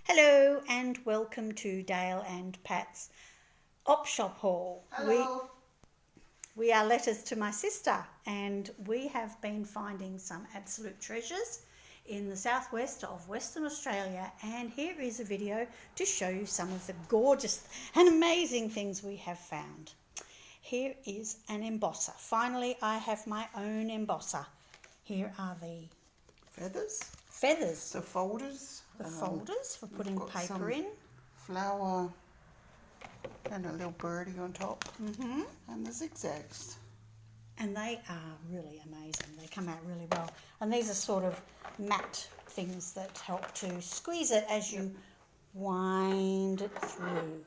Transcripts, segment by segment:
Hello and welcome to Dale and Pat's Op Shop haul. Hello. We are letters to my sister, and we have been finding some absolute treasures in the southwest of Western Australia, and here is a video to show you some of the gorgeous and amazing things we have found. Here is an embosser. Finally, I have my own embosser. Here are the feathers. The folders. The folders for putting got paper some in. Flower and a little birdie on top. And the zigzags. And they are really amazing. They come out really well. And these are sort of matte things that help to squeeze it as you wind it through.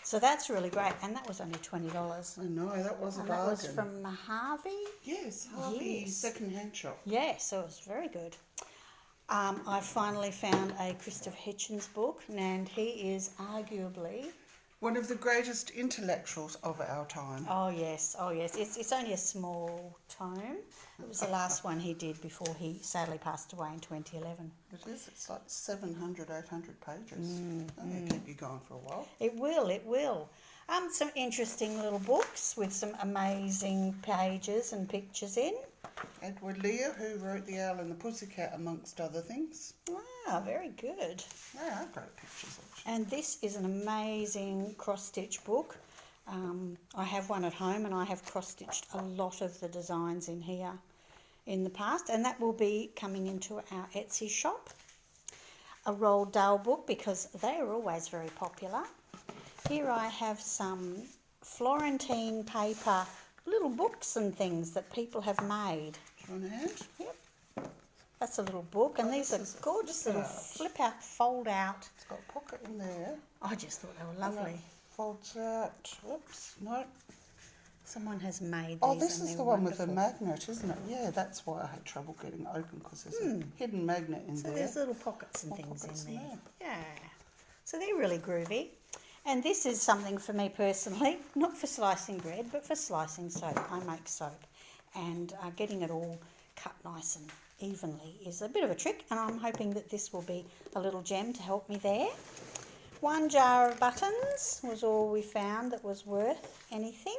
So that's really great. And that was only $20. I know, that was a And bargain. that was from Harvey? Yes, Harvey's Yes. second-hand shop. Yeah, so it was very good. I finally found a Christopher Hitchens book, and he is arguably... One of the greatest intellectuals of our time. Oh yes. It's only a small tome. It was the last one he did before he sadly passed away in 2011. It is, it's like 700, 800 pages. That'll keep you going for a while. It will. Some interesting little books with some amazing pages and pictures in. Edward Lear, who wrote The Owl and the Pussycat, amongst other things. Very good. They are great pictures, actually. And this is an amazing cross-stitch book. I have one at home, and I have cross-stitched a lot of the designs in here in the past, and that will be coming into our Etsy shop. A Roald Dahl book, because they are always very popular. Here I have some Florentine paper little books and things that people have made. Do you want a hand? Yep. That's a little book, and these are gorgeous little flip-out, fold-out. It's got a pocket in there. I just thought they were lovely. Folds out. Oops, no. Someone has made these. Oh, this and is they're the one with wonderful. the magnet, isn't it? Yeah, that's why I had trouble getting open, because there's a hidden magnet in So there. there's little pockets and More things pockets in in there. Yeah. So they're really groovy. And this is something for me personally, not for slicing bread, but for slicing soap. I make soap, and getting it all cut nice and evenly is a bit of a trick, and I'm hoping that this will be a little gem to help me there. One jar of buttons was all we found that was worth anything.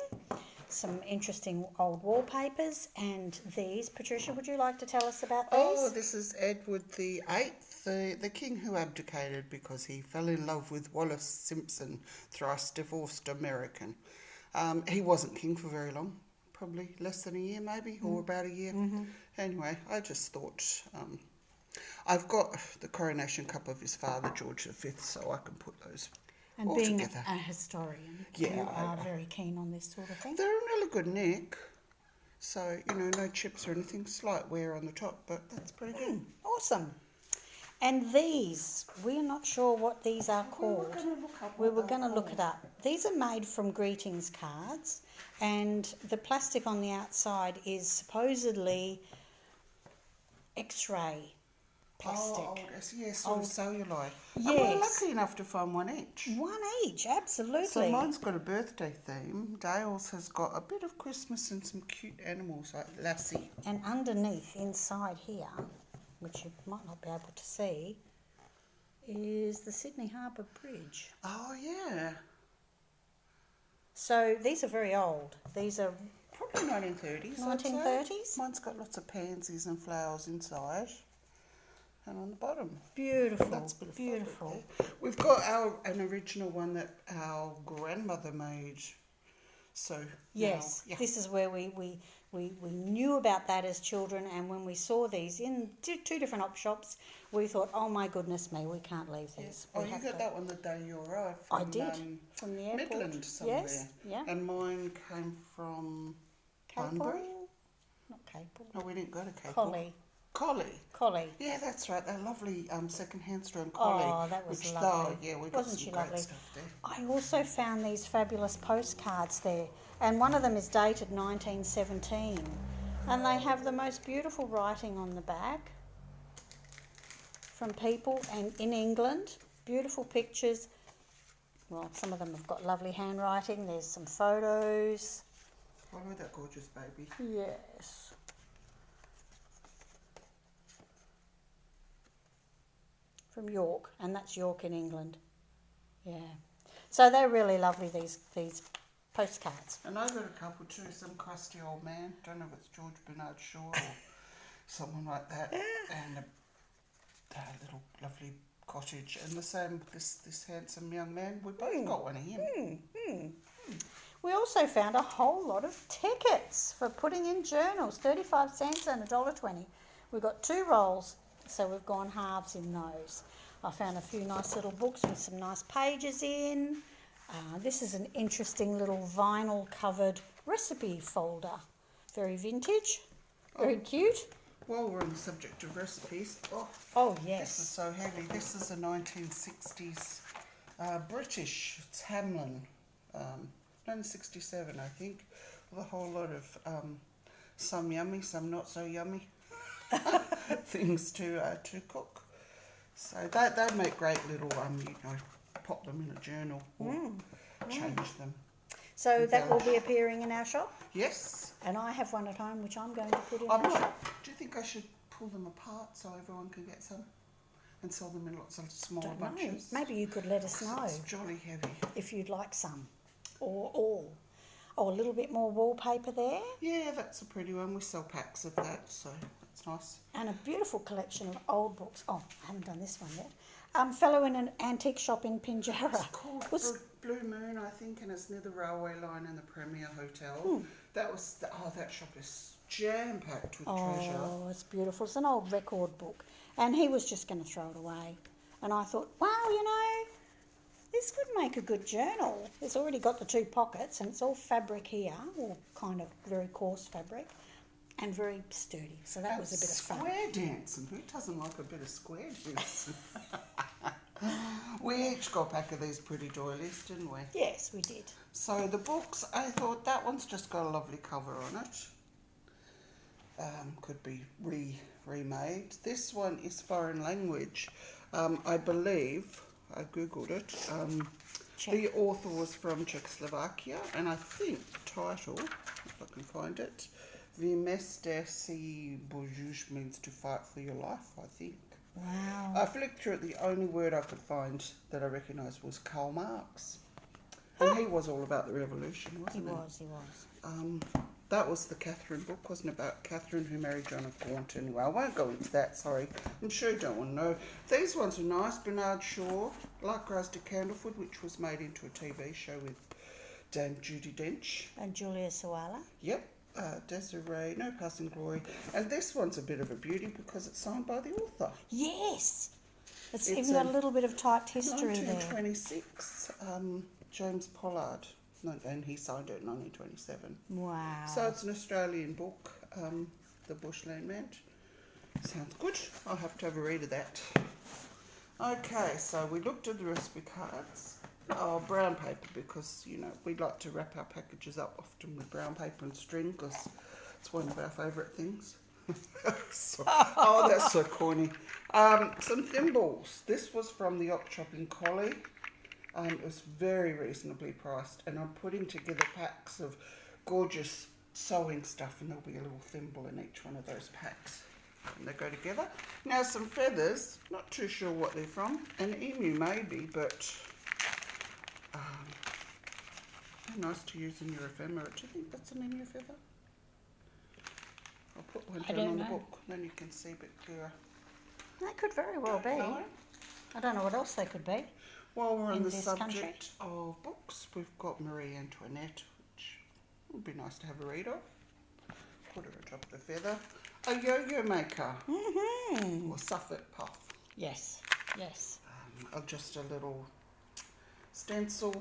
Some interesting old wallpapers, and these. Patricia, would you like to tell us about these? Oh, this is Edward the Eighth, the king who abdicated because he fell in love with Wallace Simpson, thrice divorced American. He wasn't king for very long, probably less than a year maybe, or about a year. Anyway, I just thought, I've got the coronation cup of his father, George V, so I can put those And all being together. a historian, Yeah, you I are know. very keen on this sort of thing. They're in really good nick, so, no chips or anything, slight wear on the top, but that's pretty good. Awesome. And these, we're not sure what these are called. We were going to look it up. These are made from greetings cards, and the plastic on the outside is supposedly X-ray plastic. Oh, yes, sort of celluloid. And Yes. we're lucky enough to find one each. One each, absolutely. So mine's got a birthday theme. Dale's has got a bit of Christmas and some cute animals like Lassie. And underneath, inside here, which you might not be able to see, is the Sydney Harbour Bridge. Oh, yeah. So these are very old. These are Probably 1930s. I'd say. 1930s? Mine's got lots of pansies and flowers inside. And on the bottom. beautiful, That's a bit of beautiful. fabric there. We've got an original one that our grandmother made. So Yes, now, yeah. this is where we knew about that as children, and when we saw these in two different op shops, we thought, oh my goodness me, we can't leave these. Oh, We you have got to- that one the day you arrived I from did, from the airport. Midland somewhere. Yes, yeah. And mine came from Capel? Bunbury. Not Capel. No, we didn't go to Capel. Collie. Collie. Yeah, that's right. They're lovely second-hand store in Collie. Oh, that was which, lovely. Oh, yeah, we got Wasn't some she great lovely? stuff there. I also found these fabulous postcards there, and one of them is dated 1917, and they have the most beautiful writing on the back from people and in England. Beautiful pictures. Well, some of them have got lovely handwriting. There's some photos. Follow that gorgeous baby. Yes. from York, and that's York in England. Yeah. So they're really lovely, these postcards. And I've got a couple too, some crusty old man, don't know if it's George Bernard Shaw or someone like that, and a little lovely cottage, and the same with this handsome young man. We both got one of him. We also found a whole lot of tickets for putting in journals, 35 cents and $1.20. We've got 2 rolls, so we've gone halves in those. I found a few nice little books with some nice pages in. This is an interesting little vinyl covered recipe folder. Very vintage, very cute. While we're on the subject of recipes, Oh, this is yes. so heavy. This is a 1960s British. It's Hamlin, 1967, I think, with a whole lot of some yummy, some not so yummy things to cook. So they make great little pop them in a journal or change them. So that will be appearing in our shop. Yes. And I have one at home which I'm going to put in I'm our not. shop. Do you think I should pull them apart so everyone can get some and sell them in lots of smaller Don't know. bunches? Maybe you could let us know It's jolly heavy. if you'd like some, or all. Or a little bit more wallpaper there, Yeah, that's a pretty one. We sell packs of that, so that's nice. and a beautiful collection of old books. Oh, I haven't done this one yet. Fellow in an antique shop in Pinjarra. It's called Blue Moon, I think, and it's near the railway line and the Premier Hotel. That shop is jam-packed with treasure. Oh, it's beautiful. It's an old record book. And he was just going to throw it away. And I thought, wow, this could make a good journal. It's already got the 2 pockets and it's all fabric here, or kind of very coarse fabric, and very sturdy. So that was a bit of fun. Square dancing. Who doesn't like a bit of square dancing? We each got a pack of these pretty doilies, didn't we? Yes, we did. So the books, I thought that one's just got a lovely cover on it. Could be remade. This one is foreign language. I believe, I googled it, the author was from Czechoslovakia, and I think the title, if I can find it, Vymeste si bojuš means to fight for your life, I think. Wow. I flicked through it, the only word I could find that I recognised was Karl Marx. And he was all about the revolution, wasn't he? He was. That was the Catherine book, wasn't it, about Catherine who married John of Gaunt anyway. I won't go into that, sorry. I'm sure you don't want to know. These ones are nice. Bernard Shaw, Like Rose de Candlefoot, which was made into a TV show with Dame Judi Dench. And Julia Sawala. Yep. Desiree, No Passing Glory. And this one's a bit of a beauty because it's signed by the author. Yes. It's It's even got a little bit of typed history there. 1926, James Pollard. And he signed it in 1927. Wow. So it's an Australian book, The Bushland Man. Sounds good. I'll have to have a read of that. Okay, so we looked at the recipe cards. Brown paper, because, we like to wrap our packages up often with brown paper and string, because it's one of our favourite things. That's so corny. Some thimbles. This was from the Op Shop in Collie. It was very reasonably priced, and I'm putting together packs of gorgeous sewing stuff, and there'll be a little thimble in each one of those packs, and they go together. Now some feathers, not too sure what they're from, an emu maybe, but they're nice to use in your ephemera. Do you think that's an emu feather? I'll put one down on the book, then you can see a bit clearer. That could very well be. No. I don't know what else they could be. While we're on In the this subject country? of books, we've got Marie Antoinette, which would be nice to have a read of. Put her atop the feather. A yo-yo maker, or Suffolk puff. Yes, yes. Just a little stencil,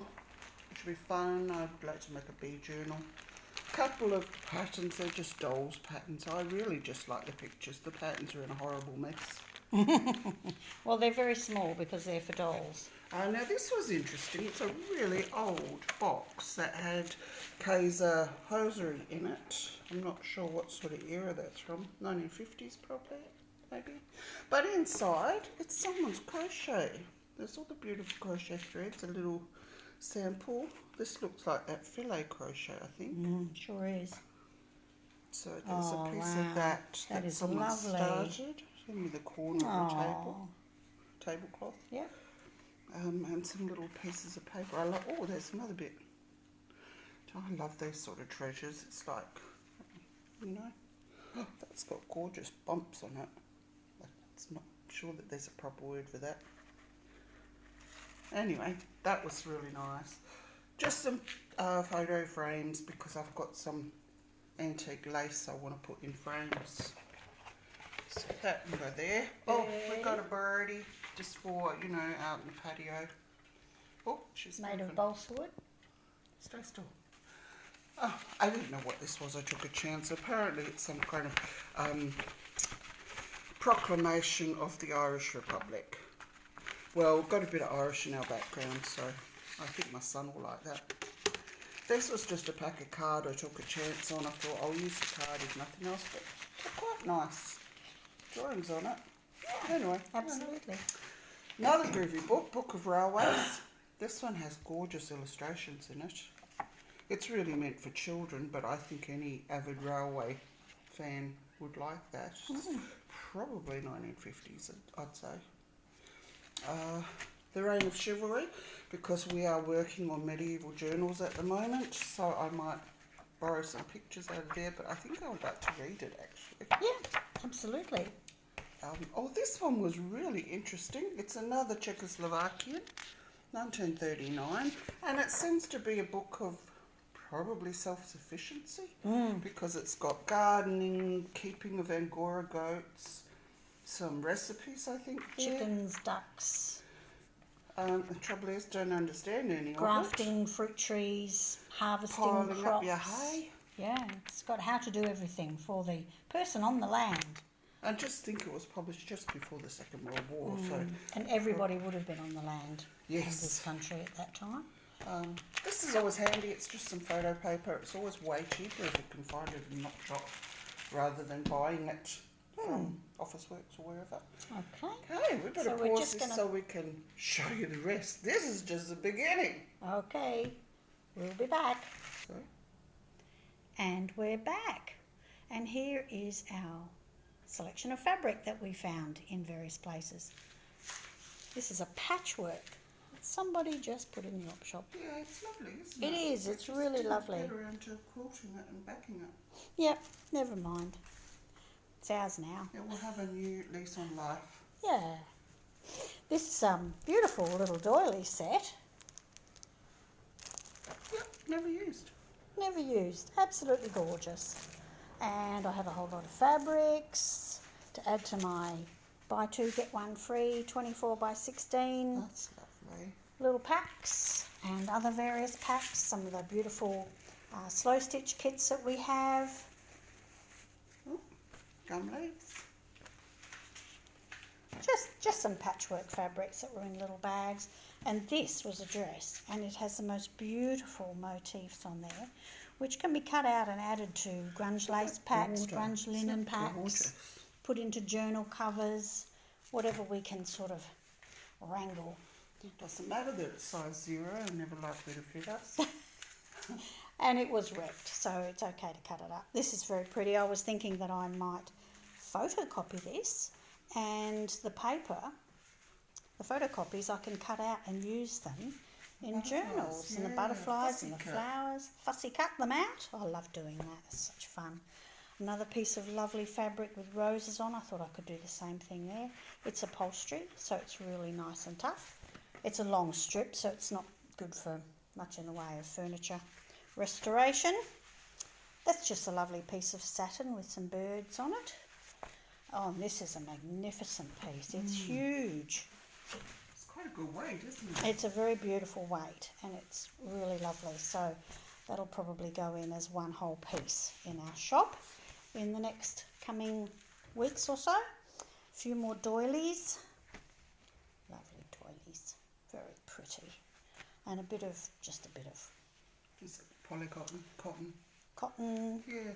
which would be fun. I'd like to make a bee journal. Couple of patterns, they're just dolls patterns. I really just like the pictures. The patterns are in a horrible mess. Well, they're very small because they're for dolls. Now this was interesting. It's a really old box that had Kaiser hosiery in it. I'm not sure what sort of era that's from. 1950s probably, maybe. But inside, it's someone's crochet. There's all the beautiful crochet threads, a little sample. This looks like that filet crochet, I think. Sure is. So there's a piece of that That is someone lovely. started. Show me the corner of the table. tablecloth. Yeah. And some little pieces of paper. I love. Oh, there's another bit. I love these sort of treasures. It's like, you know, oh, that's got gorgeous bumps on it. It's not sure that there's a proper word for that. Anyway, that was really nice. Just some photo frames because I've got some antique lace I want to put in frames. So that can go there. Oh, we got a birdie just for, you know, out in the patio. Oh, she's Made moving. of balsa wood. Stay still. Oh, I didn't know what this was. I took a chance. Apparently it's some kind of proclamation of the Irish Republic. Well, we've got a bit of Irish in our background, so I think my son will like that. This was just a pack of card I took a chance on. I thought I'll use the card if nothing else, but they're quite nice. Drawings on it. Anyway. Absolutely. Another groovy book, Book of Railways. This one has gorgeous illustrations in it. It's really meant for children, but I think any avid railway fan would like that. Probably 1950s, I'd say. The Reign of Chivalry, because we are working on medieval journals at the moment, so I might borrow some pictures out of there, but I think I would like to read it actually. Yeah, absolutely. Oh, this one was really interesting. It's another Czechoslovakian, 1939, and it seems to be a book of probably self-sufficiency because it's got gardening, keeping of Angora goats, some recipes, I think, there. Chickens, ducks, The trouble is, don't understand any grafting fruit trees, harvesting of it. Piling crops. up your hay. Yeah, it's got how to do everything for the person on the land. I just think it was published just before the Second World War, so And everybody would have been on the land of yes. this country at that time. This is always handy. It's just some photo paper. It's always way cheaper if you can find it in Knock Shop rather than buying it from Officeworks or wherever. Okay. Okay, we better So we're pause just this gonna- so we can show you the rest. This is just the beginning. Okay, we'll be back. So, And we're back. And here is our selection of fabric that we found in various places. This is a patchwork that somebody just put in the op shop. yeah, it's lovely, isn't It it? is, it's Just really didn't lovely. Get around to quilting it and backing it. Yep, never mind. It's ours now. It will have a new lease on life. Yeah. This beautiful little doily set, Yep, never used. never used, absolutely gorgeous. And I have a whole lot of fabrics to add to my buy two get one free 24 by 16 That's lovely. little packs and other various packs. Some of the beautiful slow stitch kits that we have. Oh, gum leaves. Just some patchwork fabrics that were in little bags. And this was a dress, and it has the most beautiful motifs on there, which can be cut out and added to grunge lace packs, Border. grunge linen Isn't that packs, gorgeous? put into journal covers, whatever we can sort of wrangle. It doesn't matter that it's size 0 and never likely to fit us. And it was wrecked, so it's okay to cut it up. This is very pretty. I was thinking that I might photocopy this, and the paper, the photocopies, I can cut out and use them in Butterflies, journals, and the yeah, butterflies and the fussy cut. flowers. Fussy cut them out. I love doing that. It's such fun. Another piece of lovely fabric with roses on. I thought I could do the same thing there. It's upholstery, so it's really nice and tough. It's a long strip, so it's not good for much in the way of furniture restoration. That's just a lovely piece of satin with some birds on it. Oh, and this is a magnificent piece. It's huge. It's quite a good weight, isn't it? It's a very beautiful weight, and it's really lovely. So that'll probably go in as one whole piece in our shop in the next coming weeks or so. A few more doilies. Lovely doilies. Very pretty. And just a bit of Is it polycotton? Cotton? cotton, Yeah,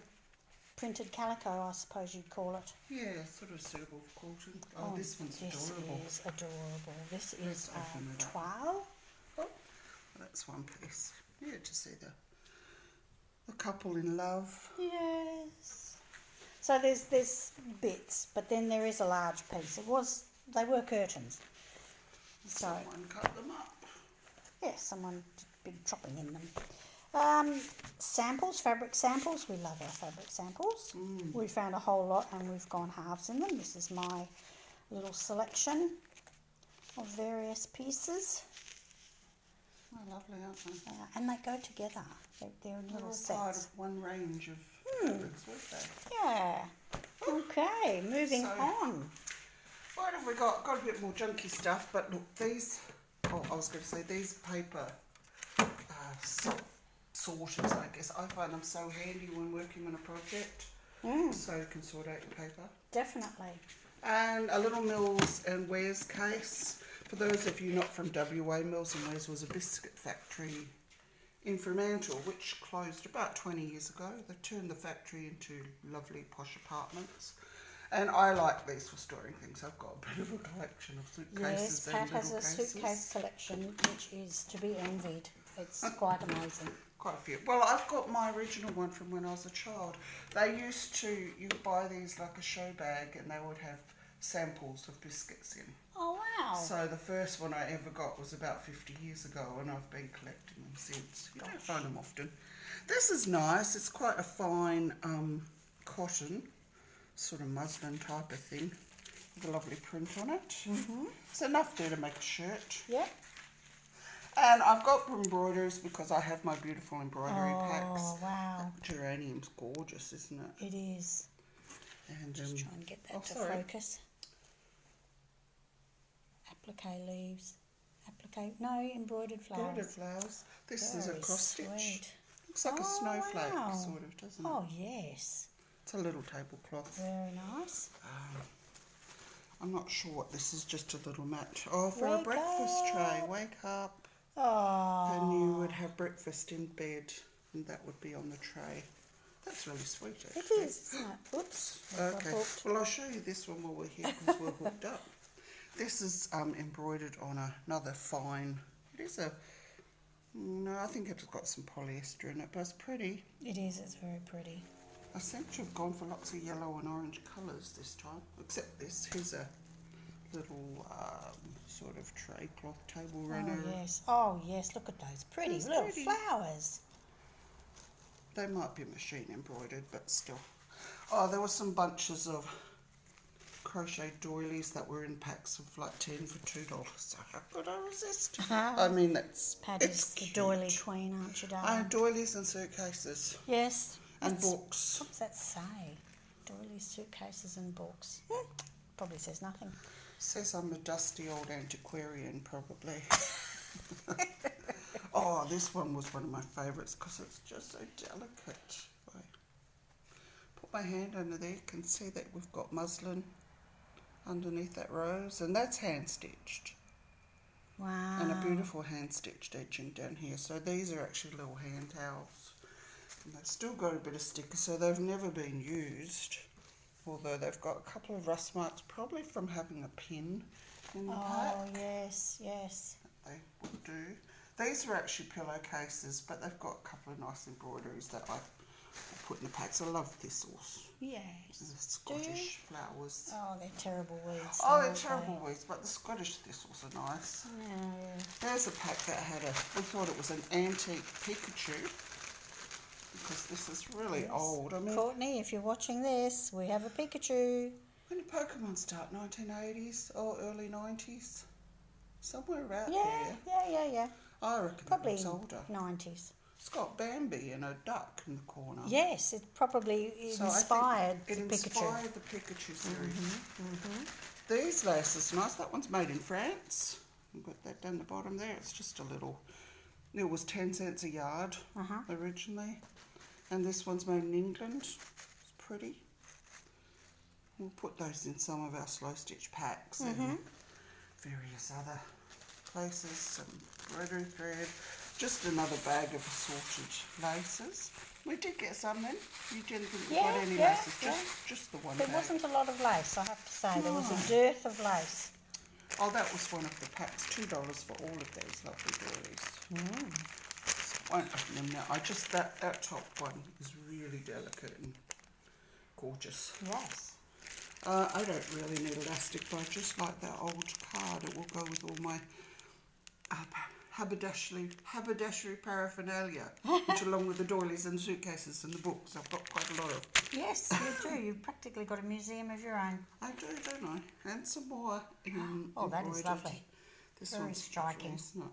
printed calico, I suppose you'd call it. yeah, sort of suitable for quilting. Oh, this one's adorable. This is adorable. This is Let's open it up. toile. Oh, that's one piece. Yeah, to see the couple in love. Yes. So there's bits, but then there is a large piece. They were curtains, So, Someone cut them up. yeah, someone did a bit of chopping in them. Samples, fabric samples. We love our fabric samples. We found a whole lot and we've gone halves in them. This is my little selection of various pieces. Oh, lovely, aren't they? And they go together. They're in They're little all part sets. of one range of fabrics, weren't they? Yeah. Okay, moving So- on. What have we got? Got a bit more junky stuff, but look, these, oh, I was going to say, these paper sorters, I guess. I find them so handy when working on a project, so you can sort out your paper. Definitely. And a little Mills and Wares case. For those of you not from WA, Mills and Wares was a biscuit factory in Fremantle, which closed about 20 years ago. They turned the factory into lovely posh apartments. And I like these for storing things. I've got a bit of a collection of suitcases Yes, Pat and has little a cases. suitcase collection which is to be envied. It's quite amazing. Quite a few. Well, I've got my original one from when I was a child. They used to, you would buy these like a show bag and they would have samples of biscuits in. Oh, wow. So the first one I ever got was about 50 years ago and I've been collecting them since. You don't find them often. This is nice. It's quite a fine cotton, sort of muslin type of thing with a lovely print on it. It's enough there to make a shirt. Yep. And I've got embroideries because I have my beautiful embroidery packs. Oh, wow. Geranium's gorgeous, isn't it? It is. And Just try and get that to sorry. focus. Applique leaves. Applique, no, embroidered flowers. embroidered flowers. This is a Very cross stitch. sweet. Looks like a Oh, snowflake, wow. sort of, doesn't it? Oh, yes. It's a little tablecloth. Very nice. I'm not sure what this is, just a little mat. Oh, for a Wake breakfast tray. up. Wake up. Oh. And you would have breakfast in bed, and that would be on the tray. That's really sweet, It actually. is, isn't it? Oops. I got Okay. hooked. Well, I'll show you this one while we're here because we're hooked up. This is embroidered on another fine. It is a. No, I think it's got some polyester in it, but it's pretty. It is, it's very pretty. I seem to have gone for lots of yellow and orange colours this time, except this. Here's a little sort of tray cloth table runner. Oh, yes. Oh, yes. Look at those pretty It's little pretty. flowers. They might be machine embroidered, but still. Oh, there were some bunches of crochet doilies that were in packs of like 10 for $2. So how could I resist? I mean, that's Pat it's is the cute. doily queen, aren't you, darling? Doilies and suitcases Yes. and That's- books. What does that say? Doilies, suitcases and books. Probably says nothing. Says I'm a dusty old antiquarian, probably. Oh, this one was one of my favourites because it's just so delicate. I put my hand under there, you can see that we've got muslin underneath that rose, and that's hand stitched. Wow. And a beautiful hand stitched edging down here. So these are actually little hand towels. And they've still got a bit of sticker, so they've never been used. Although they've got a couple of rust marks, probably from having a pin in the pack. Oh, yes, yes. They would do. These are actually pillowcases, but they've got a couple of nice embroideries that I put in the packs. I love thistles. Yes. The Scottish flowers. Oh, they're terrible weeds. Oh, they're aren't terrible weeds, but the Scottish thistles are nice. Yeah. There's a pack that had we thought it was an antique Pikachu, because this is really Yes. old. I mean, Courtney, if you're watching this, we have a Pikachu. when did Pokemon start? 1980s or early 90s? Somewhere around Yeah, there. yeah. I reckon Probably it was older. 90s. It's got Bambi and a duck in the corner. Yes, it probably So I think inspired it the inspired Pikachu. the Pikachu series. These laces are nice. That one's made in France. I've got that down the bottom there. It's just a little. It was 10 cents a yard originally, and this one's made in England. It's pretty. We'll put those in some of our slow stitch packs and various other places. Some embroidery thread. Just another bag of assorted laces. We did get some in. You didn't think we got Yeah, any yeah, laces, just the one There bag. wasn't a lot of lace, I have to say. There was No. a dearth of lace. Oh, that was one of the packs. $2 for all of these lovely doilies. So I won't open them now. that top one is really delicate and gorgeous. Yes. I don't really need elastic, but I just like that old card. It will go with all my haberdashery paraphernalia, which along with the doilies and suitcases and the books, I've got quite a lot of. Yes, you do. You've practically got a museum of your own. I do, don't I? And some more Oh, that is embroidered. lovely. This Very one's striking. lovely, isn't it?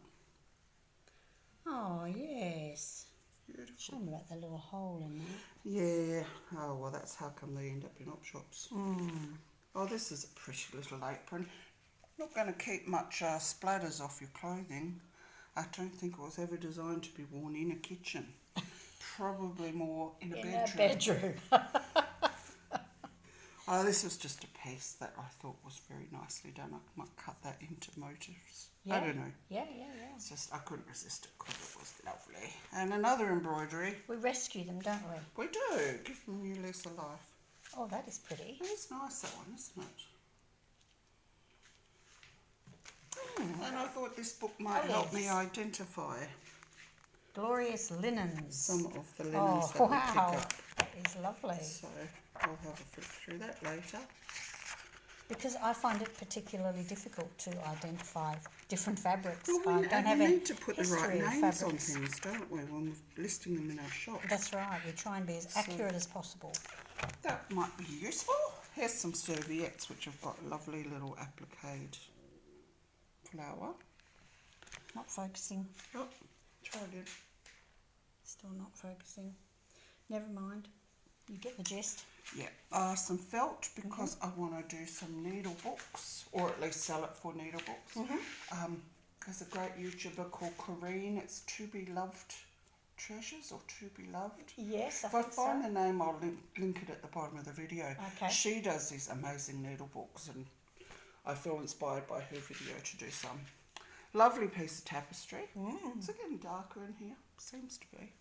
Oh, yes. Beautiful. Show me about the little hole in there. Yeah. Oh, well, that's how come they end up in op shops. Oh, this is a pretty little apron. Not going to keep much splatters off your clothing. I don't think it was ever designed to be worn in a kitchen. Probably more in a bedroom. Oh, this was just a piece that I thought was very nicely done. I might cut that into motifs. Yeah. I don't know. Yeah. It's just, I couldn't resist it because it was lovely. And another embroidery. We rescue them, don't we? We do. Give them a new lease of life. Oh, that is pretty. It is nice, that one, isn't it? And I thought this book might help me identify Glorious linens. some of the linens that we pick wow. up. That is lovely. So I'll have a flip through that later. Because I find it particularly difficult to identify different fabrics. Well, I don't have we a need to put the right history of names on fabrics. things, don't we, when we're listing them in our shop. That's right. We try and be as accurate as possible. That might be useful. Here's some serviettes which have got a lovely little appliqued flower. Not focusing. Oh, try again. Still not focusing. Never mind. You get the gist. Yeah, some felt because I want to do some needle books, or at least sell it for needle books. There's a great YouTuber called Corrine. It's To Be Loved Treasures or To Be Loved. Yes, If I find the name, I'll link it at the bottom of the video. Okay. She does these amazing needle books, and I feel inspired by her video to do some. Lovely piece of tapestry. It's getting darker in here, seems to be.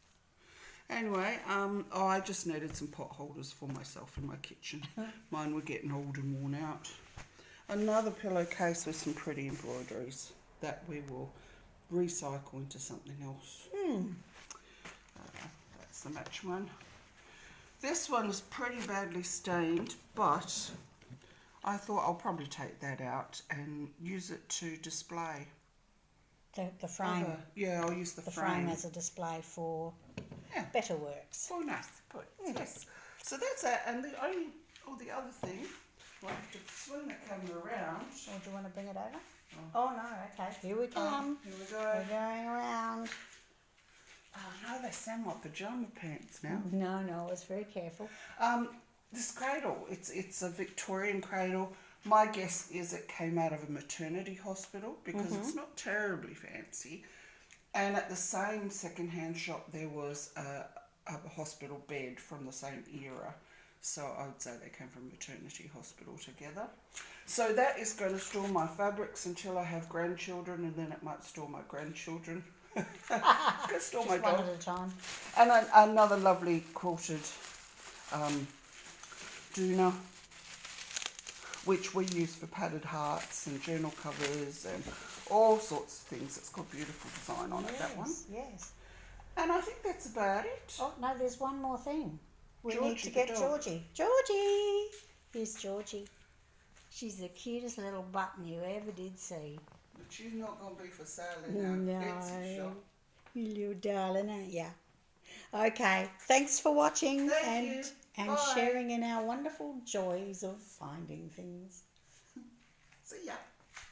Anyway, I just needed some pot holders for myself in my kitchen. Mine were getting old and worn out. Another pillowcase with some pretty embroideries that we will recycle into something else. That's the match one. This one is pretty badly stained, but I thought I'll probably take that out and use it to display. The frame. Yeah, I'll use the frame as a display for better works. Oh, nice. Good. Yes. So that's that. And the other thing, I have to swing the camera around. Or do you want to bring it over? Oh no, okay. Here we come. Here we go. We're going around. Oh no, they sound like pajama pants now. No, I was very careful. This cradle, it's a Victorian cradle. My guess is it came out of a maternity hospital because it's not terribly fancy. And at the same second-hand shop, there was a hospital bed from the same era. So I would say they came from maternity hospital together. So that is going to store my fabrics until I have grandchildren, and then it might store my grandchildren. Can store my One dog. at a time. And another lovely quilted doona, which we use for padded hearts and journal covers and all sorts of things. It's got beautiful design on it, that one. Yes. And I think that's about it. Oh, no, there's one more thing. We Georgie need to the get dog. Georgie. Georgie! Here's Georgie. She's the cutest little button you ever did see. But she's not going to be for sale in our Etsy shop. You little darling, aren't ya? Okay, thanks for watching Thank you. and Bye. sharing in our wonderful joys of finding things. See ya.